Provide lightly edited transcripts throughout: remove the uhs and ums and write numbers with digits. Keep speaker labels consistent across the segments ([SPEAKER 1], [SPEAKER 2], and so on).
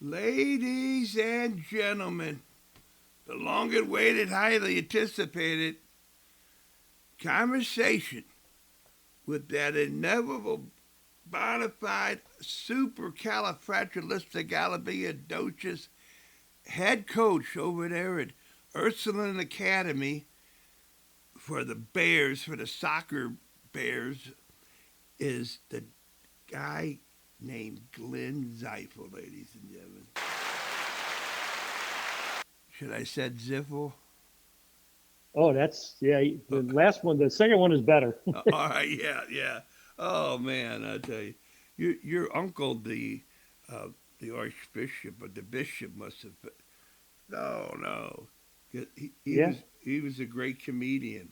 [SPEAKER 1] Ladies and gentlemen, the long awaited, highly anticipated conversation with that inevitable bona fide supercalifragilisticexpialidocious head coach over there at Ursuline Academy for the Bears, for the soccer Bears, is the guy named Glenn Zipfel, ladies and gentlemen. Should I said Zipfel?
[SPEAKER 2] Oh, that's yeah. The last one, the second one is better.
[SPEAKER 1] All right, yeah, yeah. Oh man, I tell you, your uncle, the archbishop or the bishop, must have. No, no, he
[SPEAKER 2] Yeah,
[SPEAKER 1] was a great comedian.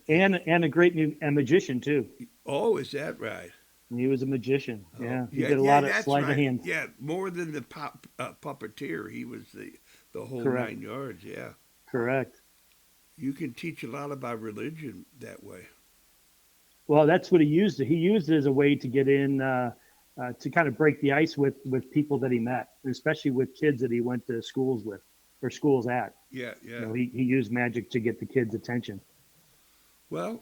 [SPEAKER 2] and a great a magician too.
[SPEAKER 1] Oh, is that right?
[SPEAKER 2] He was a magician.
[SPEAKER 1] Oh,
[SPEAKER 2] Yeah, he
[SPEAKER 1] yeah,
[SPEAKER 2] did a
[SPEAKER 1] yeah,
[SPEAKER 2] lot of
[SPEAKER 1] that's
[SPEAKER 2] sleight of
[SPEAKER 1] right.
[SPEAKER 2] hand.
[SPEAKER 1] Yeah, more than the puppeteer, he was the whole
[SPEAKER 2] Correct.
[SPEAKER 1] 9 yards. Yeah,
[SPEAKER 2] Correct.
[SPEAKER 1] you can teach a lot about religion that way.
[SPEAKER 2] Well, that's what he used it. He used it as a way to get in to kind of break the ice with people that he met, especially with kids that he went to schools with or schools at.
[SPEAKER 1] Yeah, yeah.
[SPEAKER 2] He used magic to get the kids' attention.
[SPEAKER 1] Well,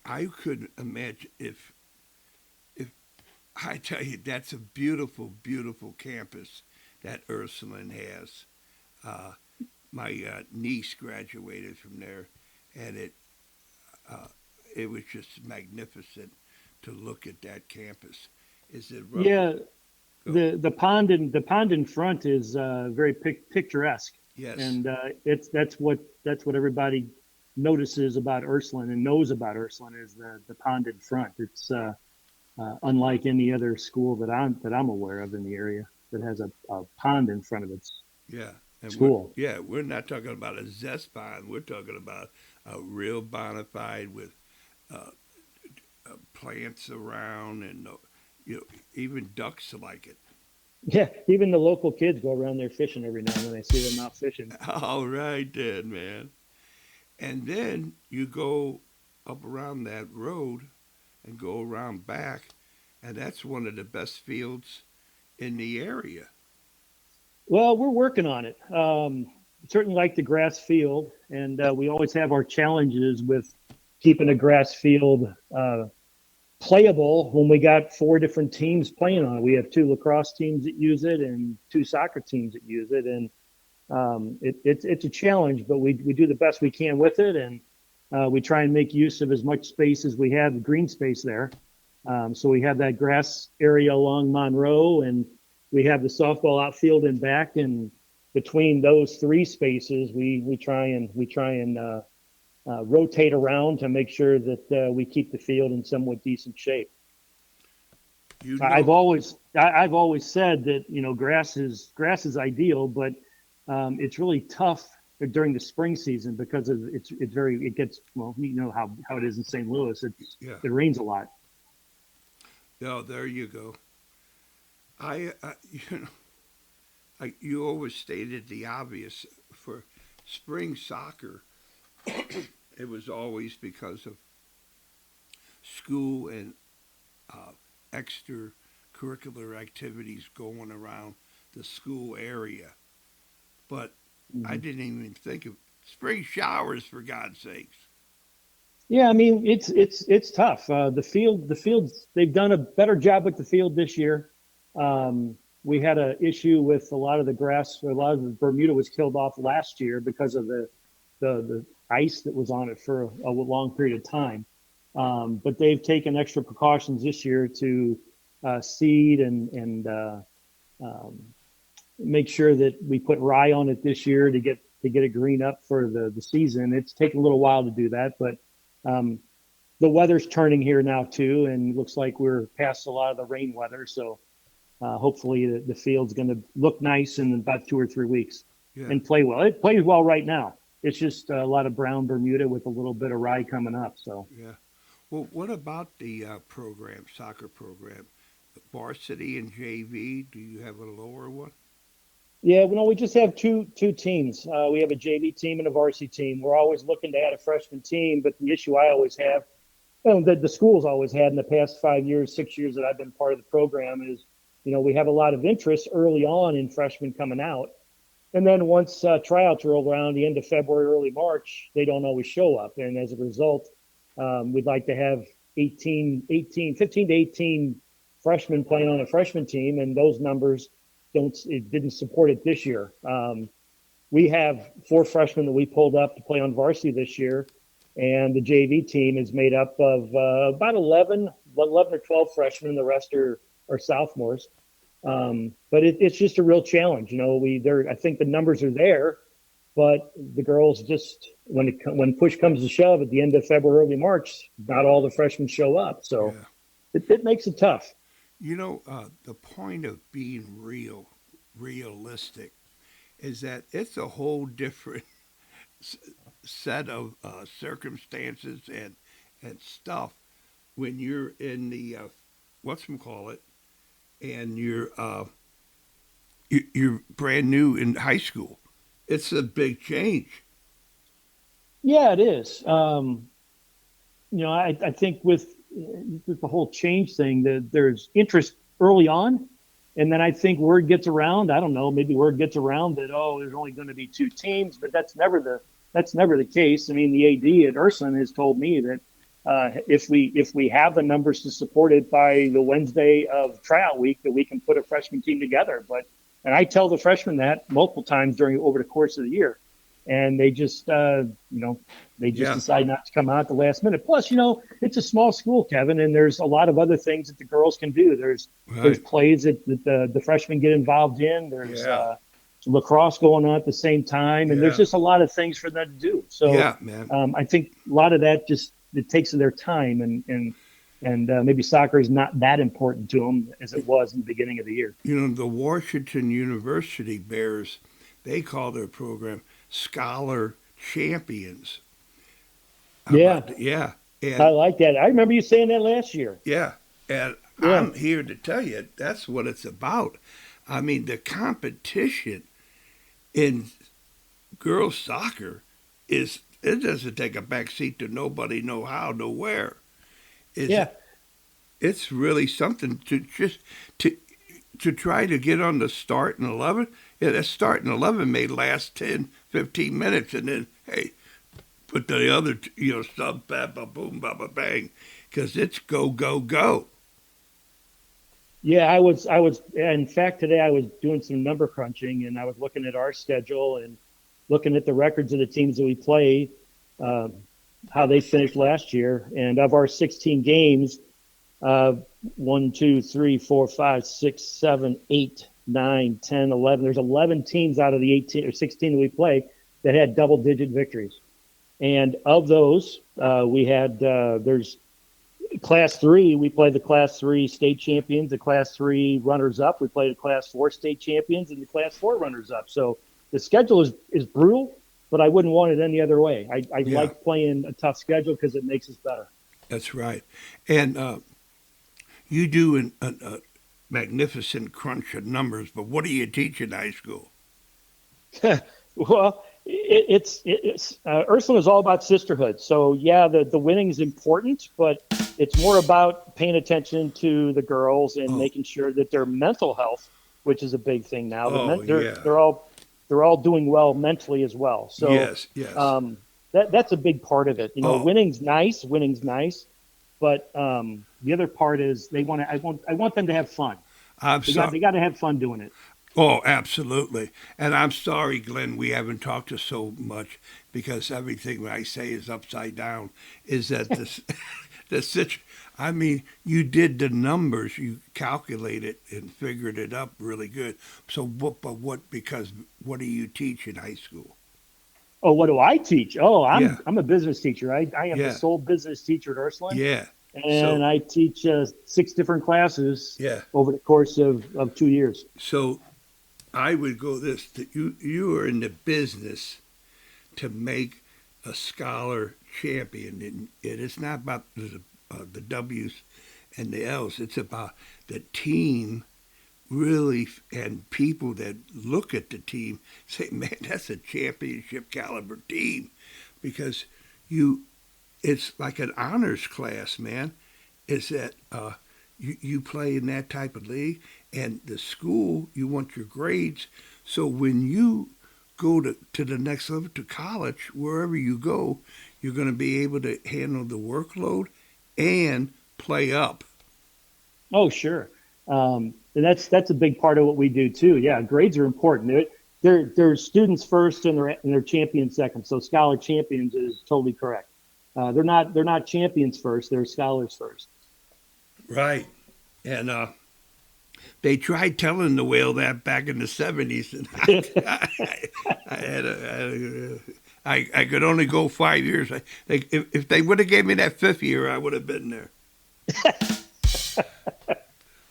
[SPEAKER 1] I could imagine if I tell you that's a beautiful, beautiful campus that Ursuline has. Uh, my niece graduated from there, and uh, it was just magnificent to look at that campus. Is it rough?
[SPEAKER 2] Yeah,
[SPEAKER 1] Go.
[SPEAKER 2] the pond in front is very picturesque,
[SPEAKER 1] Yes.
[SPEAKER 2] and that's what everybody notices about Ursuline and knows about Ursuline is the pond in front. It's unlike any other school that I'm aware of in the area that has a pond in front of its
[SPEAKER 1] Yeah. And
[SPEAKER 2] school.
[SPEAKER 1] we're not talking about a zest pond. We're talking about a real bona fide with uh, plants around, and even ducks like it.
[SPEAKER 2] Yeah, even the local kids go around there fishing every now and then. I see them out fishing.
[SPEAKER 1] All right, then, man. And then you go up around that road and go around back, and that's one of the best fields in the area.
[SPEAKER 2] Well, we're working on it. Certainly like the grass field, and we always have our challenges with keeping a grass field playable when we got four different teams playing on it. We have two lacrosse teams that use it and two soccer teams that use it, and it's a challenge, but we do the best we can with it, and we try and make use of as much space as we have, green space there. So we have that grass area along Monroe, and we have the softball outfield and back, and between those three spaces, we try and rotate around to make sure that we keep the field in somewhat decent shape.
[SPEAKER 1] You
[SPEAKER 2] I've
[SPEAKER 1] know,
[SPEAKER 2] always I've always said that grass is ideal, but it's really tough during the spring season because it gets, well, you know how it is in St. Louis.
[SPEAKER 1] yeah.
[SPEAKER 2] It rains a lot.
[SPEAKER 1] No, there you go. You know, you always stated the obvious for spring soccer. It was always because of school and uh, extracurricular activities going around the school area. But I
[SPEAKER 2] Mhm.
[SPEAKER 1] didn't even think of spring showers, for God's sakes.
[SPEAKER 2] Yeah, I mean it's tough. The fields they've done a better job with the field this year. We had an issue with a lot of the grass. A lot of the Bermuda was killed off last year because of the ice that was on it for a long period of time. But they've taken extra precautions this year to seed and um, make sure that we put rye on it this year to get it green up for the season. It's taken a little while to do that, but um, the weather's turning here now too, and it looks like we're past a lot of the rain weather. So hopefully the field's going to look nice in about 2 or 3 weeks
[SPEAKER 1] Yeah,
[SPEAKER 2] and play well. It plays well right now. It's just a lot of brown Bermuda with a little bit of rye coming up. So
[SPEAKER 1] yeah. Well, what about the program, soccer program? Varsity and JV? Do you have a lower one?
[SPEAKER 2] yeah, we just have two teams. We have a JV team and a varsity team. We're always looking to add a freshman team, but the issue I always have, that the school's always had in the past 5 years, 6 years that I've been part of the program is, we have a lot of interest early on in freshmen coming out. And then once tryouts roll around the end of February, early March, they don't always show up. And as a result, we'd like to have 15 to 18 freshmen playing on a freshman team. And those numbers it didn't support it this year. We have 4 freshmen that we pulled up to play on varsity this year. And the JV team is made up of about 11 or 12 freshmen. The rest are sophomores. But it's just a real challenge. I think the numbers are there, but the girls just, when push comes to shove at the end of February, early March, not all the freshmen show up. So it makes it tough.
[SPEAKER 1] The point of being realistic, is that it's a whole different set of circumstances and stuff when you're in the whatchamacallit, and you're brand new in high school. It's a big change.
[SPEAKER 2] Yeah, it is. I think with the whole change thing, that there's interest early on, and then I think word gets around. I don't know, maybe word gets around that there's only going to be 2 teams, but that's never the case. I mean, the AD at Ursuline has told me that if we have the numbers to support it by the Wednesday of tryout week, that we can put a freshman team together. And I tell the freshmen that multiple times over the course of the year, and they just decide not to come out at the last minute. Plus, it's a small school, Kevin, and there's a lot of other things that the girls can do. There's plays that the freshmen get involved in. There's lacrosse going on at the same time, and there's just a lot of things for them to do. So I think a lot of that it takes their time, and maybe soccer is not that important to them as it was in the beginning of the year.
[SPEAKER 1] The Washington University Bears, they call their program Scholar Champions.
[SPEAKER 2] Yeah. And I like that. I remember you saying that last year.
[SPEAKER 1] Yeah. And I'm here to tell you that's what it's about. I mean, the competition in girls soccer it doesn't take a back seat to nobody, no how, nowhere. It's really something to try to get on the starting 11. Yeah, that starting 11 may last 10, 15 minutes, and then, hey, put the other, sub, ba, boom, ba, bang, because it's go, go, go.
[SPEAKER 2] Yeah, I was. In fact, today I was doing some number crunching, and I was looking at our schedule and looking at the records of the teams that we played, how they finished last year, and of our 16 games, 1, 2, 3, 4, 5, 6, 7, 8, 9, 10, 11. There's 11 teams out of the 18 or 16 that we play that had double-digit victories, and of those, we had there's Class 3. We played the Class 3 state champions, the Class 3 runners-up. We played the Class 4 state champions, and the Class 4 runners-up. So the schedule is brutal, but I wouldn't want it any other way. I like playing a tough schedule because it makes us better.
[SPEAKER 1] That's right. And you do a magnificent crunch of numbers, but what do you teach in high school?
[SPEAKER 2] Well, it's Ursuline is all about sisterhood. So the winning is important, but it's more about paying attention to the girls and making sure that their mental health, which is a big thing now. They're all doing well mentally as well. So
[SPEAKER 1] yes.
[SPEAKER 2] That's a big part of it. Winning's nice, but the other part is I want them to have fun. They got to have fun doing it.
[SPEAKER 1] Oh, absolutely. And I'm sorry, Glenn, we haven't talked to so much because everything I say is upside down. Is that you did the numbers, you calculated and figured it up really good. So what do you teach in high school?
[SPEAKER 2] Oh, what do I teach? Oh, I'm a business teacher. I am the sole business teacher at Ursuline.
[SPEAKER 1] Yeah.
[SPEAKER 2] And I teach 6 different classes over the course of 2 years.
[SPEAKER 1] So I would go this, that you are in the business to make a scholar champion. And it's not about the W's and the L's. It's about the team really, and people that look at the team say, man, that's a championship caliber team, because it's like an honors class, man. Is that you play in that type of league, and the school, you want your grades. So when you go to the next level, to college, wherever you go, you're going to be able to handle the workload and play up.
[SPEAKER 2] Oh, sure. And that's a big part of what we do too. Yeah, grades are important. They're students first and they're champions second. So scholar champions is totally correct. They're not champions first. They're scholars first.
[SPEAKER 1] Right. And they tried telling the whale that back in the 70s, and I could only go 5 years. If they would have gave me that fifth year, I would have been there.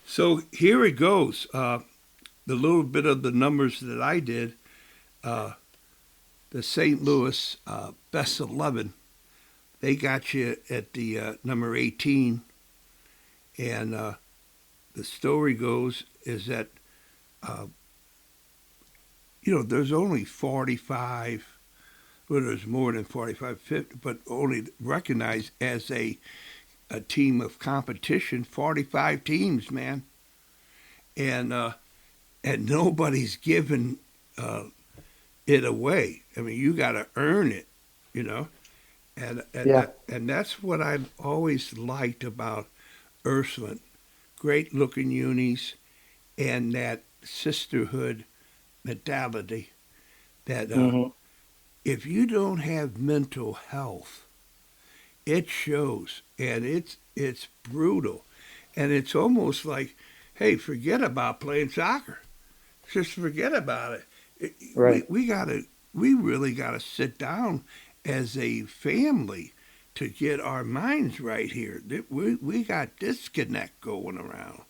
[SPEAKER 1] So here it goes. The little bit of the numbers that I did, the St. Louis best 11, they got you at the number 18, and the story goes is that there's only 45. Well, there's more than 45, 50, but only recognized as a team of competition. 45 teams, man, and nobody's giving it away. I mean, you got to earn it, you know,
[SPEAKER 2] Yeah.
[SPEAKER 1] and that's what I've always liked about Ursuline. Great looking unis and that sisterhood mentality that
[SPEAKER 2] Hmm.
[SPEAKER 1] if you don't have mental health, it shows, and it's brutal, and it's almost like, hey, forget about playing soccer, just forget about it.
[SPEAKER 2] Right.
[SPEAKER 1] We really gotta sit down as a family to get our minds right here. We got disconnect going around.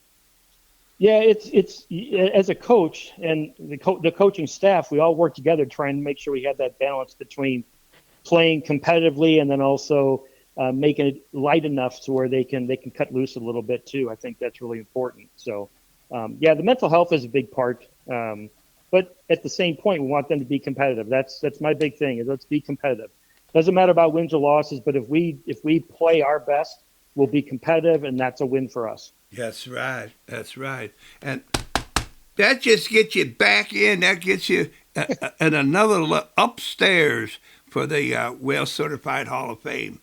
[SPEAKER 2] Yeah, it's as a coach and the coaching staff, we all work together trying to make sure we have that balance between playing competitively and then also making it light enough to where they can cut loose a little bit too. I think that's really important. So, yeah, the mental health is a big part, but at the same point, we want them to be competitive. That's my big thing is let's be competitive. Doesn't matter about wins or losses, but if we play our best, we'll be competitive, and that's a win for us.
[SPEAKER 1] That's right. That's right. And that just gets you back in. That gets you and another upstairs for the Whale Certified Hall of Fame.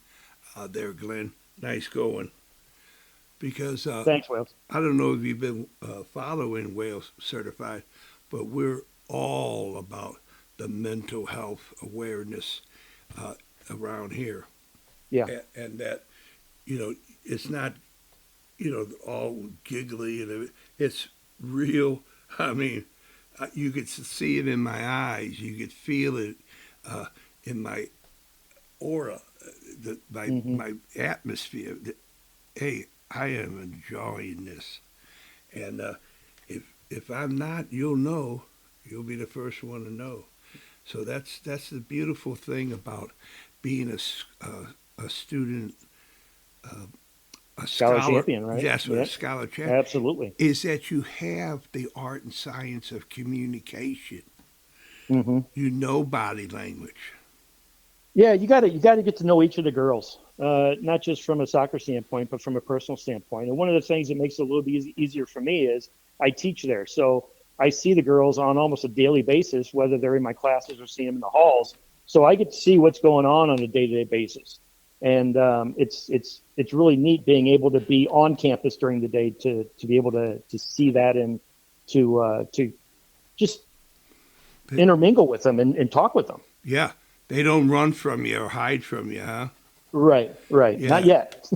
[SPEAKER 1] There, Glenn. Nice going. Because
[SPEAKER 2] Thanks, Will.
[SPEAKER 1] I don't know if you've been following Whale Certified, but we're all about the mental health awareness around here,
[SPEAKER 2] Yeah.
[SPEAKER 1] and that it's not all giggly and it's real. I mean, you could see it in my eyes. You could feel it in my aura,
[SPEAKER 2] Hmm.
[SPEAKER 1] my atmosphere. Hey, I am enjoying this, and if I'm not, you'll know. You'll be the first one to know. So that's the beautiful thing about being a student, uh, a
[SPEAKER 2] Scholar
[SPEAKER 1] scholar.
[SPEAKER 2] champion, right?
[SPEAKER 1] Yes, a
[SPEAKER 2] Yeah.
[SPEAKER 1] scholar champ
[SPEAKER 2] Absolutely.
[SPEAKER 1] is that you have the art and science of communication.
[SPEAKER 2] Hmm.
[SPEAKER 1] You know body language.
[SPEAKER 2] Yeah, you got to get to know each of the girls, not just from a soccer standpoint, but from a personal standpoint. And one of the things that makes it a little bit easier for me is I teach there, so I see the girls on almost a daily basis, whether they're in my classes or seeing them in the halls. So I get to see what's going on a day-to-day basis, and it's really neat being able to be on campus during the day to be able to see that and to just intermingle with them and talk with them.
[SPEAKER 1] Yeah, they don't run from you or hide from you, huh?
[SPEAKER 2] Right, right. Not
[SPEAKER 1] Yeah.
[SPEAKER 2] yet.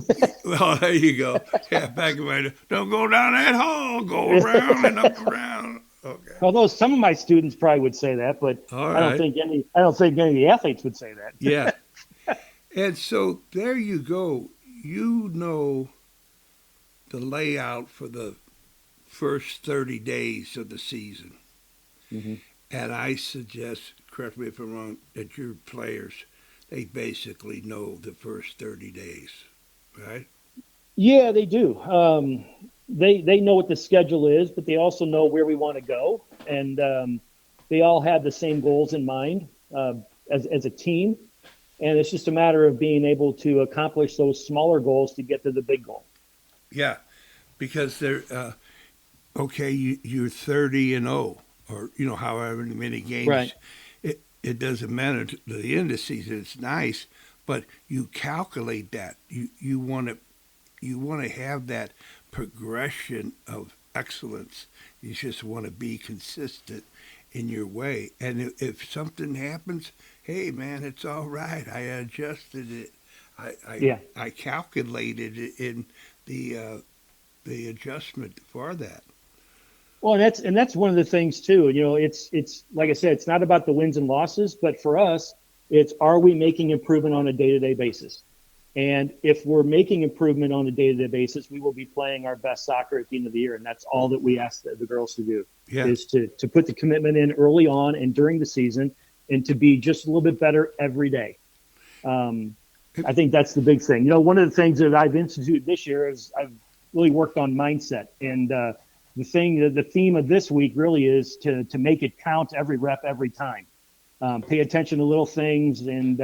[SPEAKER 1] Well, there you go. Yeah, back in my don't go down that hall, go around and up around. Okay.
[SPEAKER 2] Although some of my students probably would say that, but
[SPEAKER 1] All
[SPEAKER 2] I don't
[SPEAKER 1] right.
[SPEAKER 2] think any of the athletes would say that.
[SPEAKER 1] Yeah. And so there you go. You know the layout for the first 30 days of the season.
[SPEAKER 2] Hmm.
[SPEAKER 1] And I suggest, correct me if I'm wrong, that your players, they basically know the first 30 days, right?
[SPEAKER 2] Yeah, they do. They know what the schedule is, but they also know where we want to go, and they all have the same goals in mind as a team. And it's just a matter of being able to accomplish those smaller goals to get to the big goal.
[SPEAKER 1] Yeah. because they're okay. You're 30-0, or however many games.
[SPEAKER 2] Right.
[SPEAKER 1] It doesn't matter to the end of the season. It's nice, but you calculate that. You want to have that progression of excellence. You just want to be consistent in your way. And if something happens, hey man, it's all right. I adjusted it.
[SPEAKER 2] Yeah.
[SPEAKER 1] I calculated it in the adjustment for that.
[SPEAKER 2] Well, and that's one of the things too. It's like I said, it's not about the wins and losses, but for us, it's are we making improvement on a day-to-day basis? And if we're making improvement on a day-to-day basis, we will be playing our best soccer at the end of the year, and that's all that we ask the girls to do
[SPEAKER 1] Yeah.
[SPEAKER 2] is to put the commitment in early on and during the season, and to be just a little bit better every day. I think that's the big thing. One of the things that I've instituted this year is I've really worked on mindset, and the theme of this week really is to make it count every rep every time. Pay attention to little things, and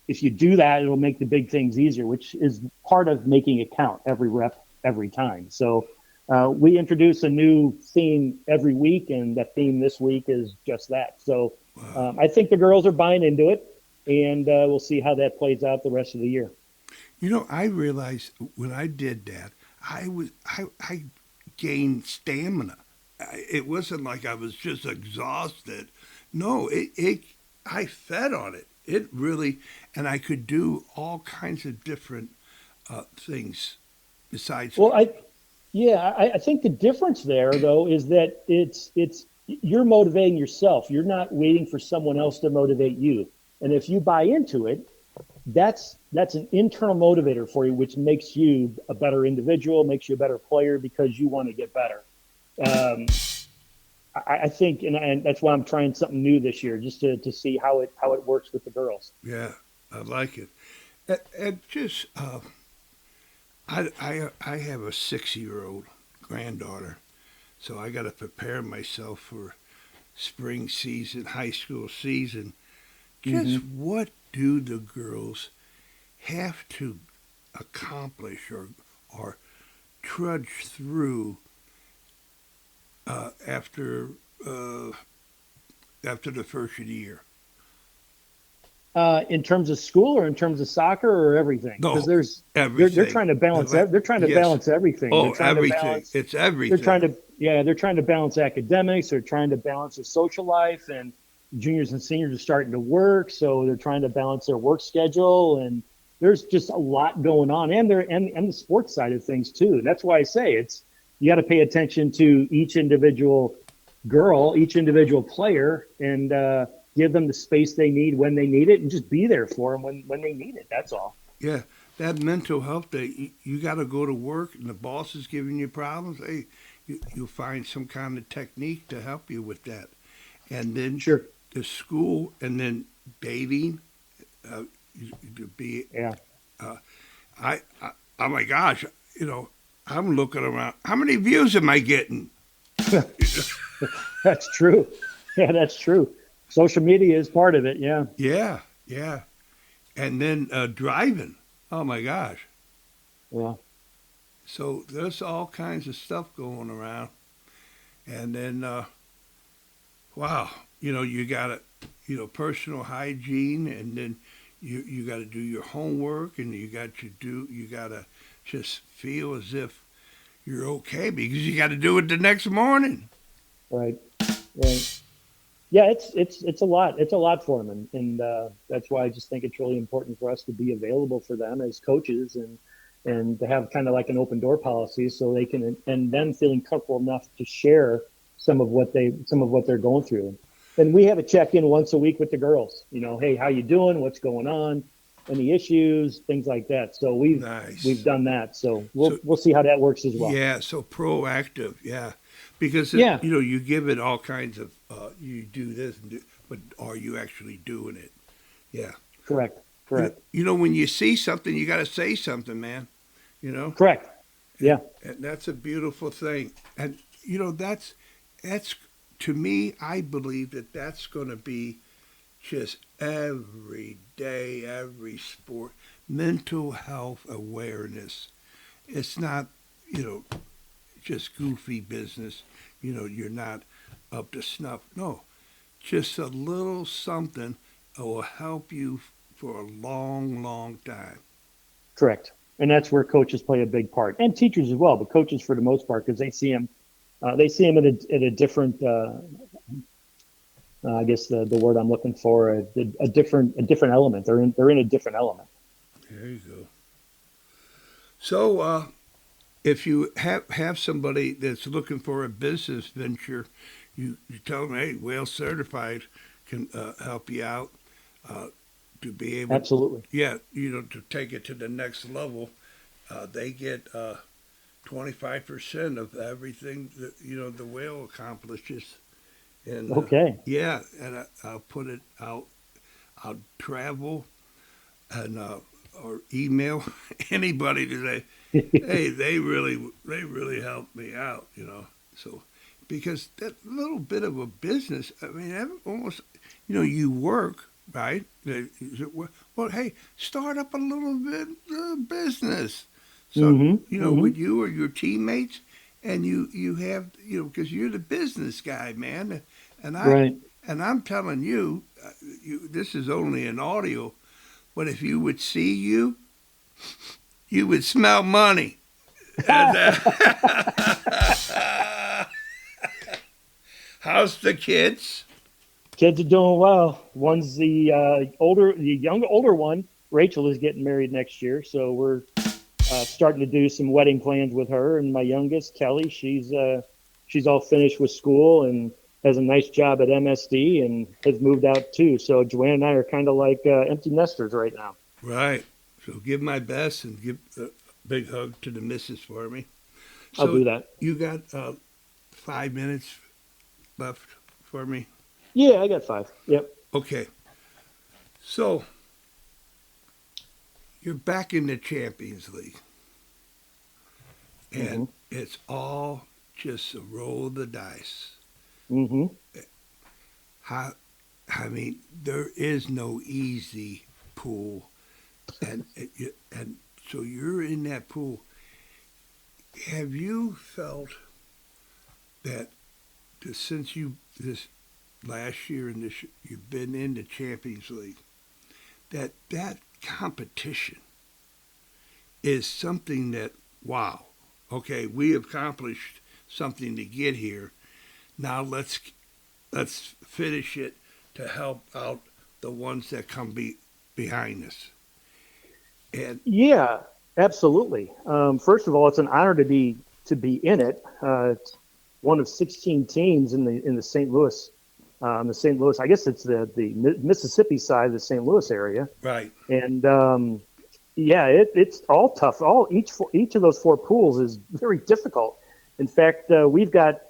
[SPEAKER 2] if you do that, it'll make the big things easier, which is part of making it count every rep every time. So we introduce a new theme every week, and the theme this week is just that. So I think the girls are buying into it, and we'll see how that plays out the rest of the year.
[SPEAKER 1] I realized when I did that, I gained stamina. It wasn't like I was just exhausted. No, I fed on it. It really, and I could do all kinds of different things besides.
[SPEAKER 2] Well, I think the difference there though is that it's you're motivating yourself. You're not waiting for someone else to motivate you. And if you buy into it, that's an internal motivator for you, which makes you a better individual, makes you a better player because you want to get better. I think, and that's why I'm trying something new this year, just to see how it works with the girls.
[SPEAKER 1] Yeah, I like it. And just, I have a 6-year-old granddaughter, so I got to prepare myself for spring season, high school season. Just what do the girls have to accomplish or trudge through after the first year?
[SPEAKER 2] In terms of school, or in terms of soccer, or everything?
[SPEAKER 1] No,
[SPEAKER 2] Because
[SPEAKER 1] everything.
[SPEAKER 2] they're trying to balance. They're trying to
[SPEAKER 1] Yes.
[SPEAKER 2] balance everything.
[SPEAKER 1] Oh,
[SPEAKER 2] They're trying
[SPEAKER 1] everything.
[SPEAKER 2] To balance,
[SPEAKER 1] It's everything.
[SPEAKER 2] they're trying to balance academics. They're trying to balance their social life, and juniors and seniors are starting to work, so they're trying to balance their work schedule. And there's just a lot going on, and the sports side of things too. That's why I say you got to pay attention to each individual girl, each individual player, and give them the space they need when they need it, and just be there for them when they need it. That's all.
[SPEAKER 1] Yeah, that mental health day, you got to go to work and the boss is giving you problems. Hey, you'll find some kind of technique to help you with that. And then
[SPEAKER 2] Sure.
[SPEAKER 1] the school, and then dating. To be,
[SPEAKER 2] Yeah.
[SPEAKER 1] oh my gosh, I'm looking around. How many views am I getting?
[SPEAKER 2] That's true. Yeah, that's true. Social media is part of it. Yeah.
[SPEAKER 1] Yeah. And then driving. Oh my gosh.
[SPEAKER 2] Yeah.
[SPEAKER 1] So there's all kinds of stuff going around. And then, wow, you got to, personal hygiene, and then you got to do your homework, and you got to just feel as if you're okay because you got to do it the next morning.
[SPEAKER 2] Right. Yeah, it's a lot. It's a lot for them, and that's why I just think it's really important for us to be available for them as coaches, and to have kind of like an open door policy, so they can, and them feeling comfortable enough to share some of what they're going through. And we have a check-in once a week with the girls. Hey, how you doing? What's going on? Any issues? Things like that. So we've done that. So we'll see how that works as well.
[SPEAKER 1] Yeah. So proactive. Yeah. Because you give it all kinds of you do this but are you actually doing it? Yeah.
[SPEAKER 2] Correct.
[SPEAKER 1] When you see something, you got to say something, man.
[SPEAKER 2] Correct. Yeah.
[SPEAKER 1] And that's a beautiful thing. And that's to me, I believe that's going to be just every day, every sport, mental health awareness. it's not, you know, just goofy business. You're not up to snuff. No, just a little something that will help you for a long, long time.
[SPEAKER 2] Correct. And that's where coaches play a big part, and teachers as well. But coaches for the most part, because they see them at a different. I guess the word I'm looking for, a different element. They're in a different element.
[SPEAKER 1] There you go. So, if you have somebody that's looking for a business venture, you tell them, hey, Whale Certified can help you out to be able,
[SPEAKER 2] Absolutely.
[SPEAKER 1] yeah, to take it to the next level. They get 25% of everything that the whale accomplishes, and
[SPEAKER 2] Okay.
[SPEAKER 1] yeah, and I'll put it out. I'll travel and or email anybody to say, hey, they really helped me out, So because that little bit of a business, I mean, almost, you work, right? Well, hey, start up a little bit business. So
[SPEAKER 2] hmm
[SPEAKER 1] with
[SPEAKER 2] hmm
[SPEAKER 1] you or your teammates, and you have because you're the business guy, man, and I
[SPEAKER 2] Right.
[SPEAKER 1] and I'm telling you, this is only an audio, but if you would see you would smell money. And, how's the kids?
[SPEAKER 2] Kids are doing well. One's the older one. Rachel is getting married next year, so we're starting to do some wedding plans with her. And my youngest, Kelly, she's all finished with school and has a nice job at MSD and has moved out too. So Joanne and I are kind of like empty nesters right now.
[SPEAKER 1] Right. So give my best and give a big hug to the missus for me.
[SPEAKER 2] I'll
[SPEAKER 1] So
[SPEAKER 2] do that.
[SPEAKER 1] you got 5 minutes left for me?
[SPEAKER 2] Yeah, I got 5. Yep.
[SPEAKER 1] Okay. So you're back in the Champions League, and
[SPEAKER 2] hmm
[SPEAKER 1] it's all just a roll of the dice.
[SPEAKER 2] hmm
[SPEAKER 1] How, I mean, there is no easy pool, and so you're in that pool. Have you felt that since you this last year and this you've been in the Champions League, that competition is something that, wow, okay, we have accomplished something to get here. Now let's finish it to help out the ones that come behind us. And
[SPEAKER 2] Yeah, absolutely. First of all, it's an honor to be in it. It's one of 16 teams in the St. Louis, I guess it's the Mississippi side of the St. Louis area,
[SPEAKER 1] right,
[SPEAKER 2] and yeah, it's all tough. Each of those 4 pools is very difficult. In fact, we've got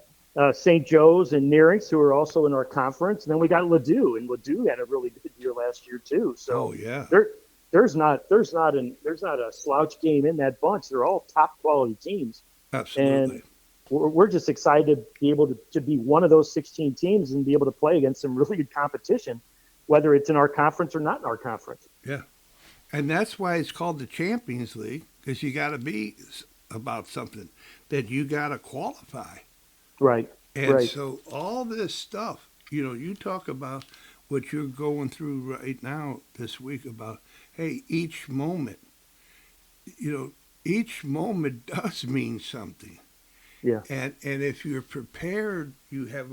[SPEAKER 2] St. Joe's and Nearings who are also in our conference, and then we got Ladue, and Ladue had a really good year last year too.
[SPEAKER 1] oh
[SPEAKER 2] So
[SPEAKER 1] yeah,
[SPEAKER 2] there, there's not a slouch game in that bunch. They're all top quality teams, and
[SPEAKER 1] absolutely,
[SPEAKER 2] we're just excited to be able to be one of those 16 teams and be able to play against some really good competition, whether it's in our conference or not in our conference.
[SPEAKER 1] yeah. And that's why it's called the Champions League, because you got to be about something that you got to qualify.
[SPEAKER 2] Right,
[SPEAKER 1] And
[SPEAKER 2] right.
[SPEAKER 1] so all this stuff, you talk about what you're going through right now this week about, hey, you know, each moment does mean something.
[SPEAKER 2] Yeah,
[SPEAKER 1] And if you're prepared, you have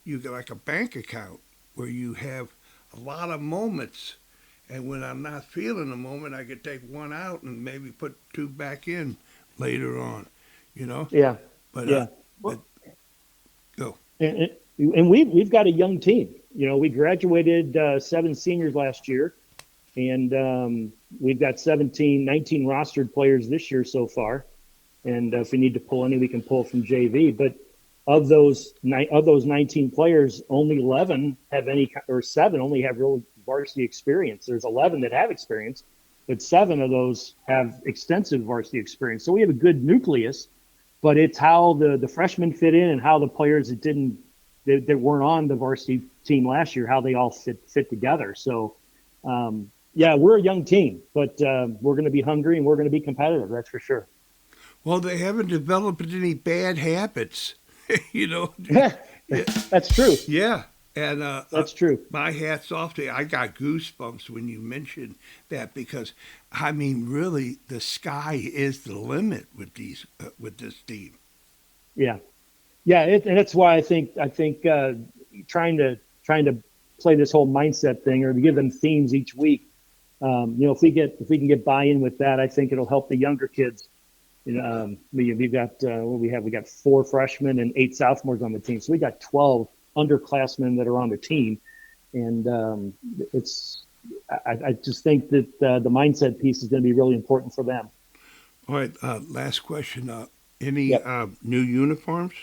[SPEAKER 1] you got like a bank account where you have a lot of moments. And when I'm not feeling a moment, I could take one out and maybe put 2 back in later on, you know.
[SPEAKER 2] yeah,
[SPEAKER 1] But
[SPEAKER 2] yeah.
[SPEAKER 1] but go.
[SPEAKER 2] And we've got a young team. We graduated 7 seniors last year, and we've got 19 rostered players this year so far. And if we need to pull any, we can pull from JV. But of those 19 players, only 11 have or 7 only have real varsity experience. There's 11 that have experience, but 7 of those have extensive varsity experience. So we have a good nucleus, but it's how the freshmen fit in and how the players that weren't on the varsity team last year, how they all fit together. So Yeah, we're a young team, but we're going to be hungry and we're going to be competitive. That's for sure.
[SPEAKER 1] Well, they haven't developed any bad habits, you know.
[SPEAKER 2] Yeah,
[SPEAKER 1] Yeah,
[SPEAKER 2] that's true.
[SPEAKER 1] yeah. And
[SPEAKER 2] That's true.
[SPEAKER 1] my hat's off to you. I got goosebumps when you mentioned that because, I mean, really, the sky is the limit with with this team.
[SPEAKER 2] Yeah, yeah, and that's why I think trying to play this whole mindset thing or to give them themes each week. If we can get buy-in with that, I think it'll help the younger kids. We've got what we have. We got 4 freshmen and 8 sophomores on the team, so we got 12 underclassmen that are on the team, and it's. I just think that the mindset piece is going to be really important for them.
[SPEAKER 1] All right, last question. Any
[SPEAKER 2] Yep.
[SPEAKER 1] new uniforms?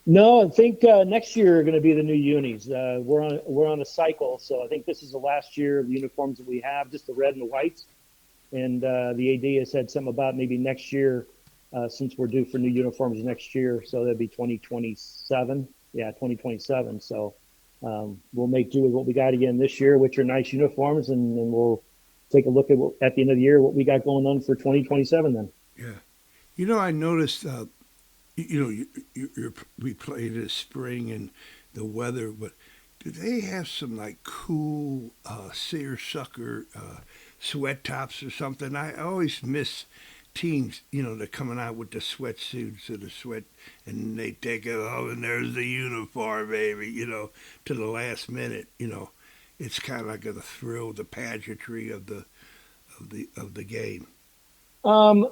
[SPEAKER 2] No, I think next year are going to be the new unis. We're on a cycle, so I think this is the last year of the uniforms that we have, just the red and the whites. And the AD has said something about maybe next year, since we're due for new uniforms next year, so that'd be 2027. Yeah, 2027. So we'll make do with what we got again this year, which are nice uniforms, and we'll take a look at the end of the year what we got going on for 2027 then.
[SPEAKER 1] Yeah. You know, I noticed. You know, we played this spring and the weather, but do they have some like cool seersucker sweat tops or something? I always miss teams, you know, they're coming out with the sweatsuits or the sweat, and they take it, oh, and there's the uniform, baby, you know, to the last minute, you know. It's kind of like the thrill, the pageantry of the game.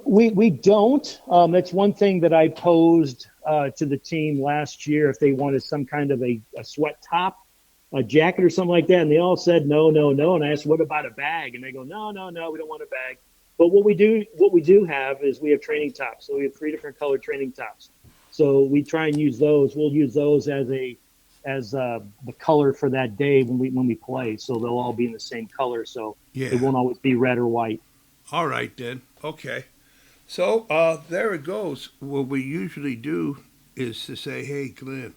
[SPEAKER 2] We don't. That's one thing that I posed to the team last year if they wanted some kind of a sweat top, a jacket or something like that, and they all said no, no, no. And I asked, what about a bag? And they go, no, no, no, we don't want a bag. But what we do have is we have training tops. So we have 3 different colored training tops. So we try and use those. We'll use those as the color for that day when we play. So they'll all be in the same color. So it
[SPEAKER 1] Yeah.
[SPEAKER 2] won't always be red or white.
[SPEAKER 1] All right then. Okay. So there it goes. What we usually do is to say, hey, Glenn,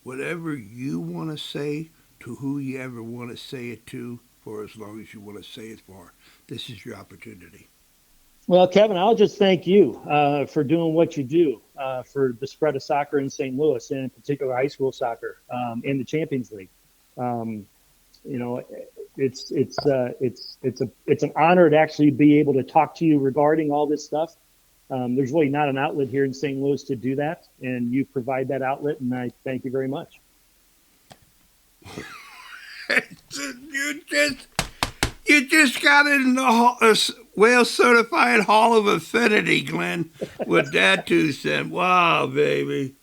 [SPEAKER 1] whatever you want to say to who you ever want to say it to for as long as you want to say it for, this is your opportunity.
[SPEAKER 2] Well, Kevin, I'll just thank you for doing what you do for the spread of soccer in St. Louis, and in particular high school soccer in the Champions League. Um, you know, it's an honor to actually be able to talk to you regarding all this stuff. There's really not an outlet here in St. Louis to do that, and you provide that outlet, and I thank you very much.
[SPEAKER 1] you just you just got in the Whale Certified Hall of Affinity, Glenn, with that 2 cent. Wow, baby.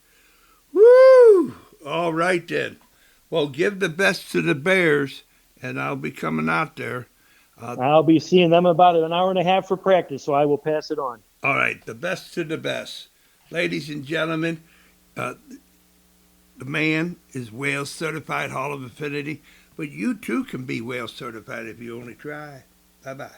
[SPEAKER 1] Woo! All right then. Well, give the best to the Bears, and I'll be coming out there.
[SPEAKER 2] I'll be seeing them about an hour and a half for practice, so I will pass it on.
[SPEAKER 1] All right, the best to the best. Ladies and gentlemen, uh, the man is Whale Certified Hall of Affinity, but you too can be Whale Certified if you only try. Bye bye.